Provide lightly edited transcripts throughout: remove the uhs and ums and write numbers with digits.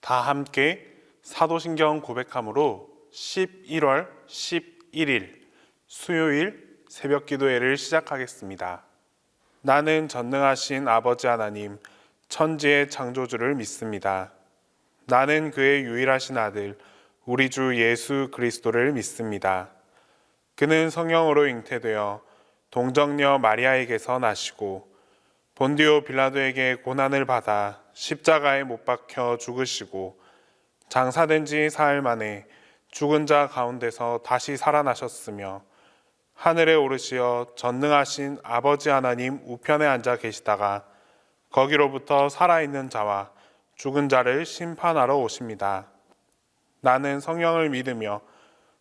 다 함께 사도신경 고백함으로 11월 11일 수요일 새벽 기도회를 시작하겠습니다. 나는 전능하신 아버지 하나님, 천지의 창조주를 믿습니다. 나는 그의 유일하신 아들, 우리 주 예수 그리스도를 믿습니다. 그는 성령으로 잉태되어 동정녀 마리아에게서 나시고 본디오 빌라도에게 고난을 받아 십자가에 못 박혀 죽으시고 장사된 지 사흘 만에 죽은 자 가운데서 다시 살아나셨으며 하늘에 오르시어 전능하신 아버지 하나님 우편에 앉아 계시다가 거기로부터 살아있는 자와 죽은 자를 심판하러 오십니다. 나는 성령을 믿으며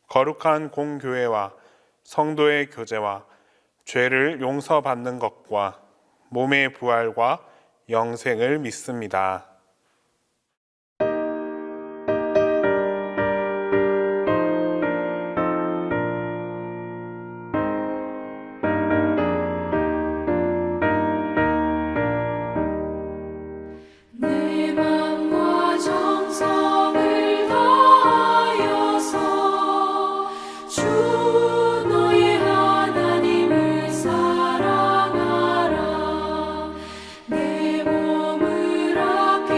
거룩한 공교회와 성도의 교제와 죄를 용서받는 것과 몸의 부활과 영생을 믿습니다. 내 맘과 정성을 다하여서 주 너의 하나님을 사랑하라. 내 몸을 아껴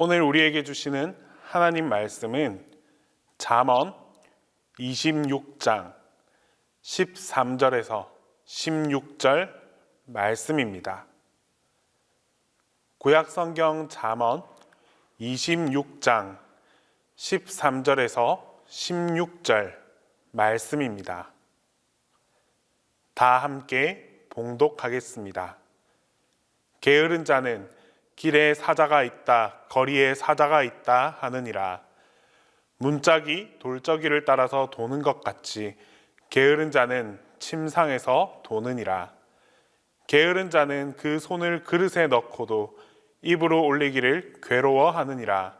오늘 우리에게 주시는 하나님 말씀은 잠언 26장 13절에서 16절 말씀입니다. 구약성경 잠언 26장 13절에서 16절 말씀입니다. 다 함께 봉독하겠습니다. 게으른 자는 길에 사자가 있다, 거리에 사자가 있다 하느니라. 문짝이 돌저기를 따라서 도는 것 같이 게으른 자는 침상에서 도느니라. 게으른 자는 그 손을 그릇에 넣고도 입으로 올리기를 괴로워하느니라.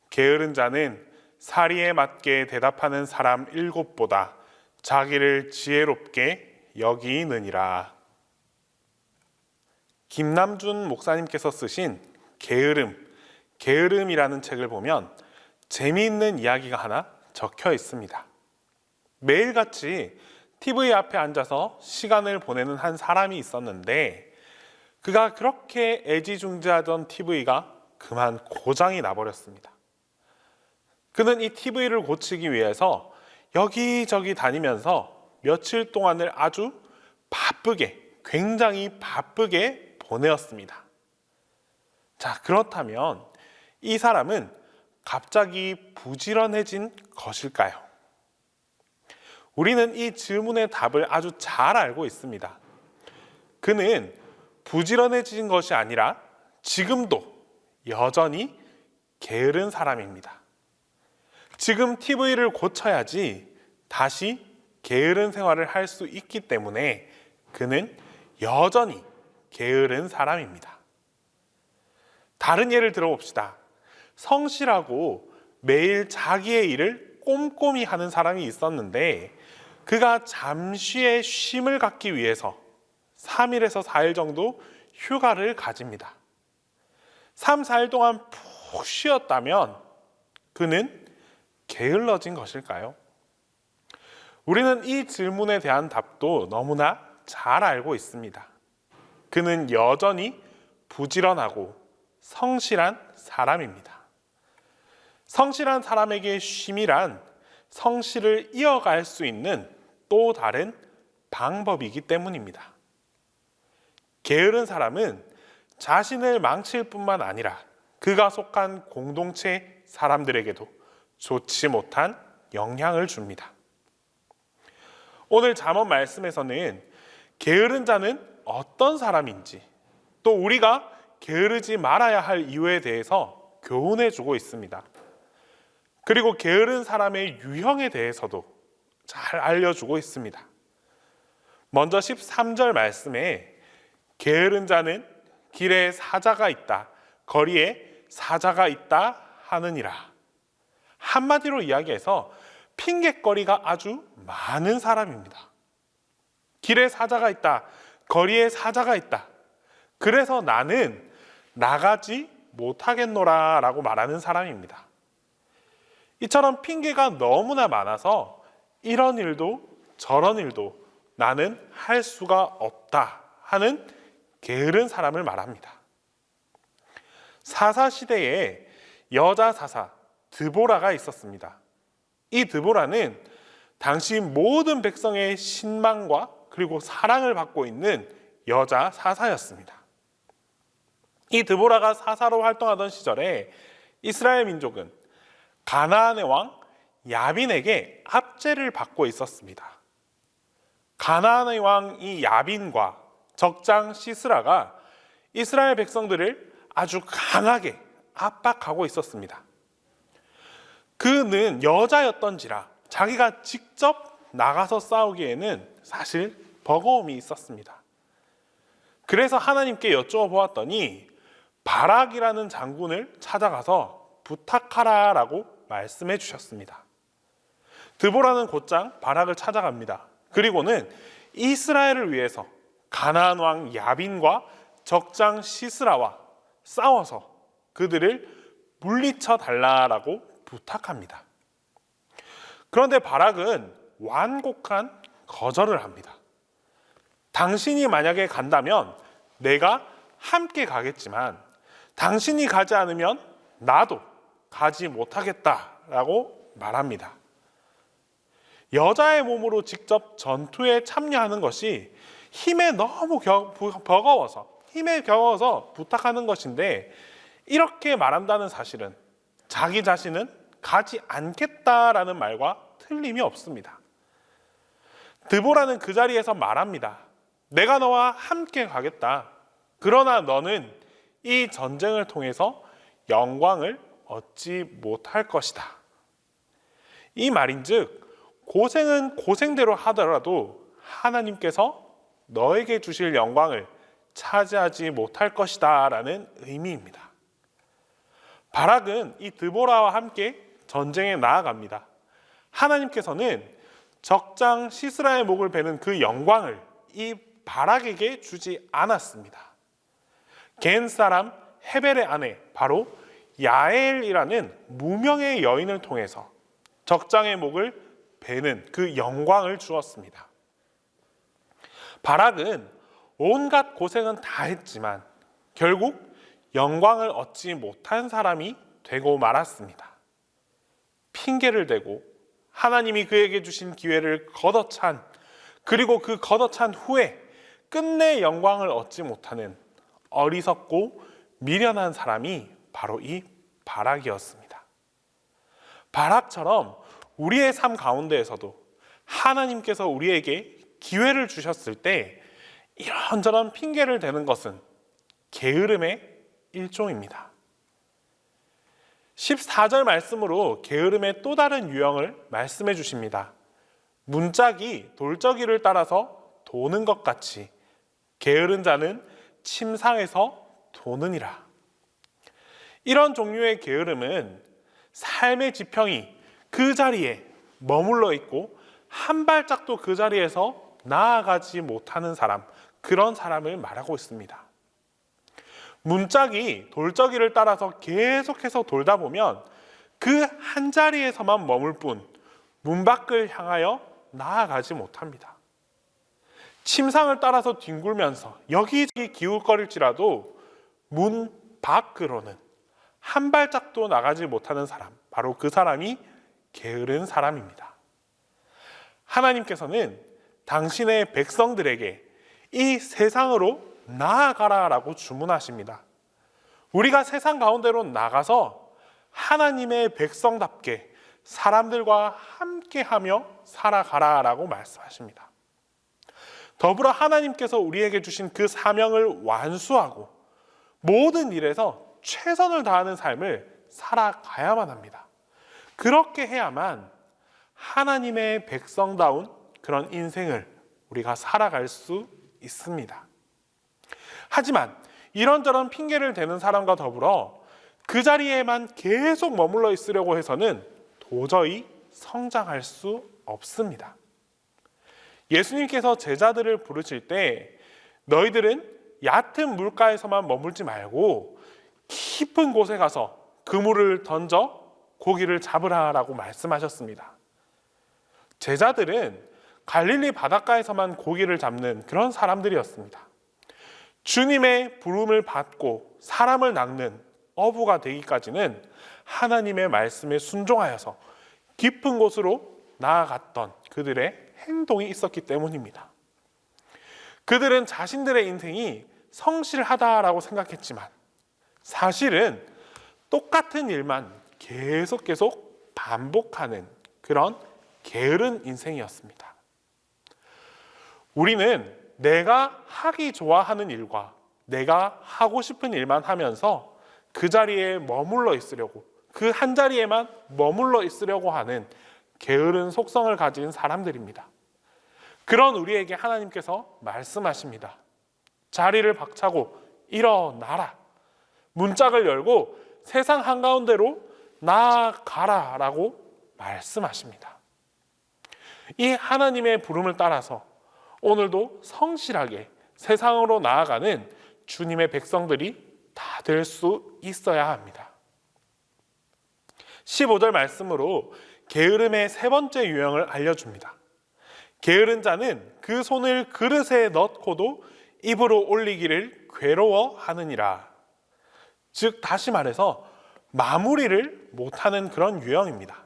게으른 자는 사리에 맞게 대답하는 사람 7보다 자기를 지혜롭게 여기느니라. 김남준 목사님께서 쓰신 게으름이라는 책을 보면 재미있는 이야기가 하나 적혀 있습니다. 매일같이 TV 앞에 앉아서 시간을 보내는 한 사람이 있었는데 그가 그렇게 애지중지하던 TV가 그만 고장이 나버렸습니다. 그는 이 TV를 고치기 위해서 여기저기 다니면서 며칠 동안을 아주 굉장히 바쁘게 보내었습니다. 자, 그렇다면 이 사람은 갑자기 부지런해진 것일까요? 우리는 이 질문의 답을 아주 잘 알고 있습니다. 그는 부지런해진 것이 아니라 지금도 여전히 게으른 사람입니다. 지금 TV를 고쳐야지 다시 게으른 생활을 할 수 있기 때문에 그는 여전히 게으른 사람입니다. 다른 예를 들어봅시다. 성실하고 매일 자기의 일을 꼼꼼히 하는 사람이 있었는데 그가 잠시의 쉼을 갖기 위해서 3일에서 4일 정도 휴가를 가집니다. 3, 4일 동안 푹 쉬었다면 그는 게을러진 것일까요? 우리는 이 질문에 대한 답도 너무나 잘 알고 있습니다. 그는 여전히 부지런하고 성실한 사람입니다. 성실한 사람에게 쉼이란 성실을 이어갈 수 있는 또 다른 방법이기 때문입니다. 게으른 사람은 자신을 망칠 뿐만 아니라 그가 속한 공동체 사람들에게도 좋지 못한 영향을 줍니다. 오늘 잠언 말씀에서는 게으른 자는 어떤 사람인지 또 우리가 게으르지 말아야 할 이유에 대해서 교훈해 주고 있습니다. 그리고 게으른 사람의 유형에 대해서도 잘 알려주고 있습니다. 먼저 13절 말씀에 게으른 자는 길에 사자가 있다, 거리에 사자가 있다 하느니라. 한마디로 이야기해서 핑곗거리가 아주 많은 사람입니다. 길에 사자가 있다, 거리에 사자가 있다. 그래서 나는 나가지 못하겠노라 라고 말하는 사람입니다. 이처럼 핑계가 너무나 많아서 이런 일도 저런 일도 나는 할 수가 없다 하는 게으른 사람을 말합니다. 사사시대에 여자 사사 드보라가 있었습니다. 이 드보라는 당시 모든 백성의 신망과 그리고 사랑을 받고 있는 여자 사사였습니다. 이 드보라가 사사로 활동하던 시절에 이스라엘 민족은 가나안의 왕 야빈에게 압제를 받고 있었습니다. 가나안의 왕 이 야빈과 적장 시스라가 이스라엘 백성들을 아주 강하게 압박하고 있었습니다. 그는 여자였던지라 자기가 직접 나가서 싸우기에는 사실 버거움이 있었습니다. 그래서 하나님께 여쭈어보았더니 바락이라는 장군을 찾아가서 부탁하라라고 말씀해 주셨습니다. 드보라는 곧장 바락을 찾아갑니다. 그리고는 이스라엘을 위해서 가나안 왕 야빈과 적장 시스라와 싸워서 그들을 물리쳐 달라라고 부탁합니다. 그런데 바락은 완곡한 거절을 합니다. 당신이 만약에 간다면 내가 함께 가겠지만 당신이 가지 않으면 나도 가지 못하겠다라고 말합니다. 여자의 몸으로 직접 전투에 참여하는 것이 힘에 겨워서 부탁하는 것인데, 이렇게 말한다는 사실은 자기 자신은 가지 않겠다라는 말과 틀림이 없습니다. 드보라는 그 자리에서 말합니다. 내가 너와 함께 가겠다. 그러나 너는 이 전쟁을 통해서 영광을 얻지 못할 것이다. 이 말인즉 고생은 고생대로 하더라도 하나님께서 너에게 주실 영광을 차지하지 못할 것이다 라는 의미입니다. 바락은 이 드보라와 함께 전쟁에 나아갑니다. 하나님께서는 적장 시스라의 목을 베는 그 영광을 이 바락에게 주지 않았습니다. 겐 사람 헤벨의 아내 바로 야엘이라는 무명의 여인을 통해서 적장의 목을 베는 그 영광을 주었습니다. 바락은 온갖 고생은 다 했지만 결국 영광을 얻지 못한 사람이 되고 말았습니다. 핑계를 대고 하나님이 그에게 주신 기회를 걷어찬, 그리고 그 걷어찬 후에 끝내 영광을 얻지 못하는 어리석고 미련한 사람이 바로 이 바락이었습니다. 바락처럼 우리의 삶 가운데에서도 하나님께서 우리에게 기회를 주셨을 때 이런저런 핑계를 대는 것은 게으름의 일종입니다. 14절 말씀으로 게으름의 또 다른 유형을 말씀해 주십니다. 문짝이 돌적이를 따라서 도는 것 같이 게으른 자는 침상에서 도느니라. 이런 종류의 게으름은 삶의 지평이 그 자리에 머물러 있고 한 발짝도 그 자리에서 나아가지 못하는 사람, 그런 사람을 말하고 있습니다. 문짝이 돌적이를 따라서 계속해서 돌다 보면 그 한 자리에서만 머물 뿐 문 밖을 향하여 나아가지 못합니다. 침상을 따라서 뒹굴면서 여기저기 기웃거릴지라도 문 밖으로는 한 발짝도 나가지 못하는 사람, 바로 그 사람이 게으른 사람입니다. 하나님께서는 당신의 백성들에게 이 세상으로 나아가라라고 주문하십니다. 우리가 세상 가운데로 나가서 하나님의 백성답게 사람들과 함께하며 살아가라라고 말씀하십니다. 더불어 하나님께서 우리에게 주신 그 사명을 완수하고 모든 일에서 최선을 다하는 삶을 살아가야만 합니다. 그렇게 해야만 하나님의 백성다운 그런 인생을 우리가 살아갈 수 있습니다. 하지만 이런저런 핑계를 대는 사람과 더불어 그 자리에만 계속 머물러 있으려고 해서는 도저히 성장할 수 없습니다. 예수님께서 제자들을 부르실 때 너희들은 얕은 물가에서만 머물지 말고 깊은 곳에 가서 그물을 던져 고기를 잡으라라고 말씀하셨습니다. 제자들은 갈릴리 바닷가에서만 고기를 잡는 그런 사람들이었습니다. 주님의 부름을 받고 사람을 낚는 어부가 되기까지는 하나님의 말씀에 순종하여서 깊은 곳으로 나아갔던 그들의 행동이 있었기 때문입니다. 그들은 자신들의 인생이 성실하다라고 생각했지만 사실은 똑같은 일만 계속 반복하는 그런 게으른 인생이었습니다. 우리는 내가 하기 좋아하는 일과 내가 하고 싶은 일만 하면서 그 자리에 머물러 있으려고, 그 한 자리에만 머물러 있으려고 하는 게으른 속성을 가진 사람들입니다. 그런 우리에게 하나님께서 말씀하십니다. 자리를 박차고 일어나라. 문짝을 열고 세상 한가운데로 나아가라 라고 말씀하십니다. 이 하나님의 부름을 따라서 오늘도 성실하게 세상으로 나아가는 주님의 백성들이 다 될 수 있어야 합니다. 15절 말씀으로 게으름의 세 번째 유형을 알려줍니다. 게으른 자는 그 손을 그릇에 넣고도 입으로 올리기를 괴로워하느니라. 즉 다시 말해서 마무리를 못하는 그런 유형입니다.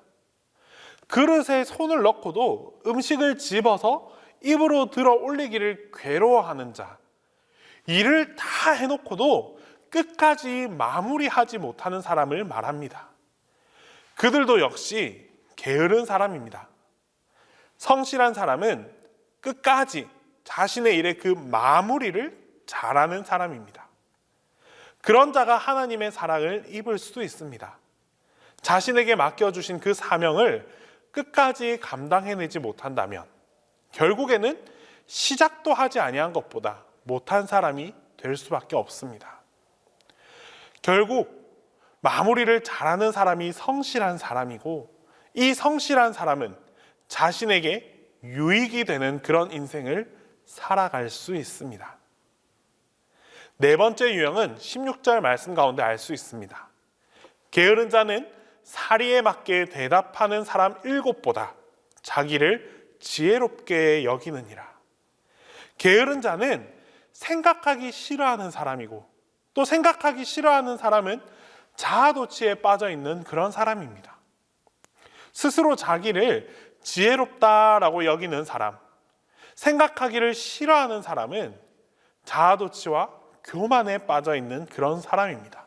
그릇에 손을 넣고도 음식을 집어서 입으로 들어 올리기를 괴로워하는 자, 일을 다 해놓고도 끝까지 마무리하지 못하는 사람을 말합니다. 그들도 역시 게으른 사람입니다. 성실한 사람은 끝까지 자신의 일의 그 마무리를 잘하는 사람입니다. 그런 자가 하나님의 사랑을 입을 수도 있습니다. 자신에게 맡겨주신 그 사명을 끝까지 감당해내지 못한다면 결국에는 시작도 하지 아니한 것보다 못한 사람이 될 수밖에 없습니다. 결국 마무리를 잘하는 사람이 성실한 사람이고, 이 성실한 사람은 자신에게 유익이 되는 그런 인생을 살아갈 수 있습니다. 네 번째 유형은 16절 말씀 가운데 알 수 있습니다. 게으른 자는 사리에 맞게 대답하는 사람 7보다 자기를 지혜롭게 여기느니라. 게으른 자는 생각하기 싫어하는 사람이고, 또 생각하기 싫어하는 사람은 자아도취에 빠져 있는 그런 사람입니다. 스스로 자기를 지혜롭다라고 여기는 사람, 생각하기를 싫어하는 사람은 자아도취와 교만에 빠져 있는 그런 사람입니다.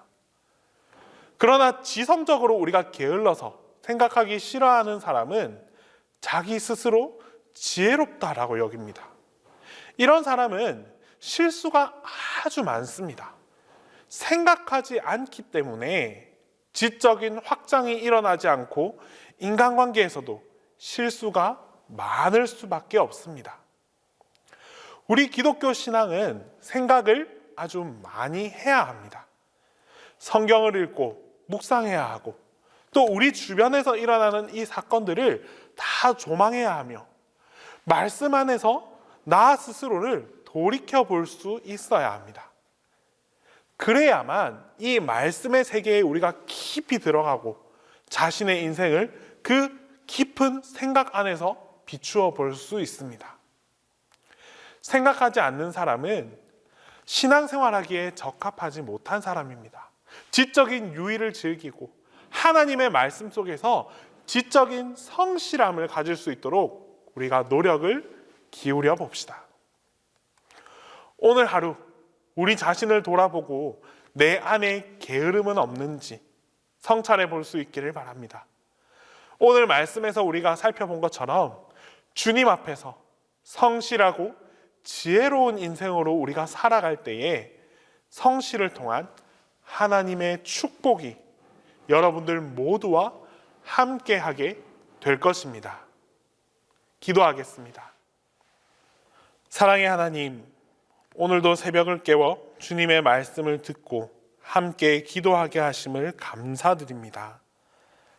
그러나 지성적으로 우리가 게을러서 생각하기 싫어하는 사람은 자기 스스로 지혜롭다라고 여깁니다. 이런 사람은 실수가 아주 많습니다. 생각하지 않기 때문에 지적인 확장이 일어나지 않고 인간관계에서도 실수가 많을 수밖에 없습니다. 우리 기독교 신앙은 생각을 아주 많이 해야 합니다. 성경을 읽고 묵상해야 하고, 또 우리 주변에서 일어나는 이 사건들을 다 조망해야 하며, 말씀 안에서 나 스스로를 돌이켜 볼 수 있어야 합니다. 그래야만 이 말씀의 세계에 우리가 깊이 들어가고 자신의 인생을 그 깊은 생각 안에서 비추어 볼 수 있습니다. 생각하지 않는 사람은 신앙생활하기에 적합하지 못한 사람입니다. 지적인 유의를 즐기고 하나님의 말씀 속에서 지적인 성실함을 가질 수 있도록 우리가 노력을 기울여 봅시다. 오늘 하루 우리 자신을 돌아보고 내 안에 게으름은 없는지 성찰해 볼 수 있기를 바랍니다. 오늘 말씀에서 우리가 살펴본 것처럼 주님 앞에서 성실하고 지혜로운 인생으로 우리가 살아갈 때에 성실을 통한 하나님의 축복이 여러분들 모두와 함께하게 될 것입니다. 기도하겠습니다. 사랑의 하나님, 오늘도 새벽을 깨워 주님의 말씀을 듣고 함께 기도하게 하심을 감사드립니다.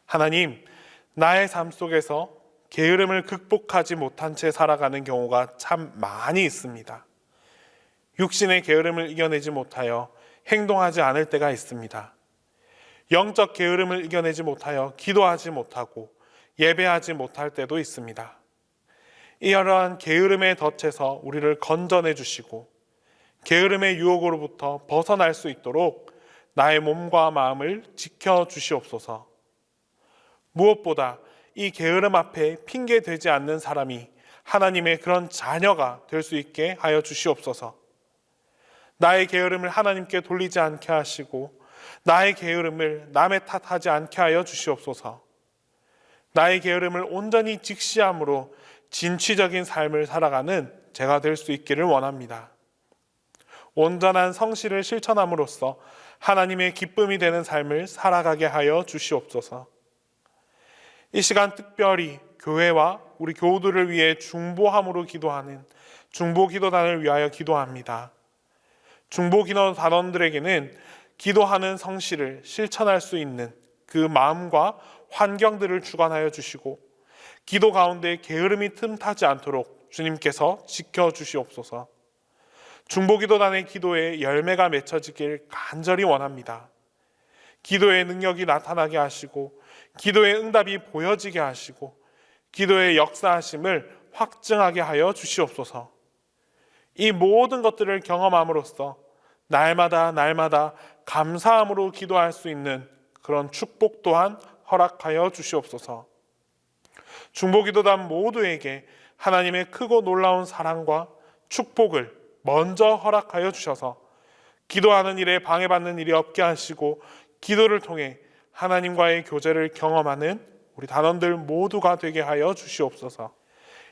하나님, 나의 삶 속에서 게으름을 극복하지 못한 채 살아가는 경우가 참 많이 있습니다. 육신의 게으름을 이겨내지 못하여 행동하지 않을 때가 있습니다. 영적 게으름을 이겨내지 못하여 기도하지 못하고 예배하지 못할 때도 있습니다. 이러한 게으름의 덫에서 우리를 건져내 주시고 게으름의 유혹으로부터 벗어날 수 있도록 나의 몸과 마음을 지켜 주시옵소서. 무엇보다 이 게으름 앞에 핑계되지 않는 사람이 하나님의 그런 자녀가 될 수 있게 하여 주시옵소서. 나의 게으름을 하나님께 돌리지 않게 하시고 나의 게으름을 남의 탓하지 않게 하여 주시옵소서. 나의 게으름을 온전히 직시함으로 진취적인 삶을 살아가는 제가 될 수 있기를 원합니다. 온전한 성실을 실천함으로써 하나님의 기쁨이 되는 삶을 살아가게 하여 주시옵소서. 이 시간 특별히 교회와 우리 교우들을 위해 중보함으로 기도하는 중보기도단을 위하여 기도합니다. 중보기도단원들에게는 기도하는 성실을 실천할 수 있는 그 마음과 환경들을 주관하여 주시고 기도 가운데 게으름이 틈타지 않도록 주님께서 지켜주시옵소서. 중보기도단의 기도에 열매가 맺혀지길 간절히 원합니다. 기도의 능력이 나타나게 하시고 기도의 응답이 보여지게 하시고 기도의 역사하심을 확증하게 하여 주시옵소서. 이 모든 것들을 경험함으로써 날마다 감사함으로 기도할 수 있는 그런 축복 또한 허락하여 주시옵소서. 중보기도단 모두에게 하나님의 크고 놀라운 사랑과 축복을 먼저 허락하여 주셔서 기도하는 일에 방해받는 일이 없게 하시고 기도를 통해 하나님과의 교제를 경험하는 우리 단원들 모두가 되게 하여 주시옵소서.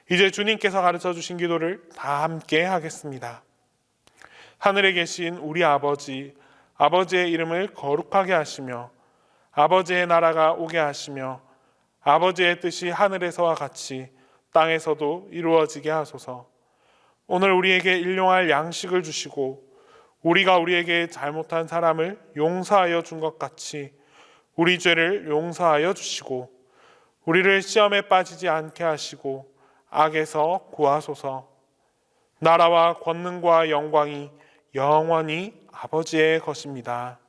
이제 주님께서 가르쳐 주신 기도를 다 함께 하겠습니다. 하늘에 계신 우리 아버지, 아버지의 이름을 거룩하게 하시며 아버지의 나라가 오게 하시며 아버지의 뜻이 하늘에서와 같이 땅에서도 이루어지게 하소서. 오늘 우리에게 일용할 양식을 주시고 우리가 우리에게 잘못한 사람을 용서하여 준 것 같이 우리 죄를 용서하여 주시고 우리를 시험에 빠지지 않게 하시고 악에서 구하소서. 나라와 권능과 영광이 영원히 아버지의 것입니다.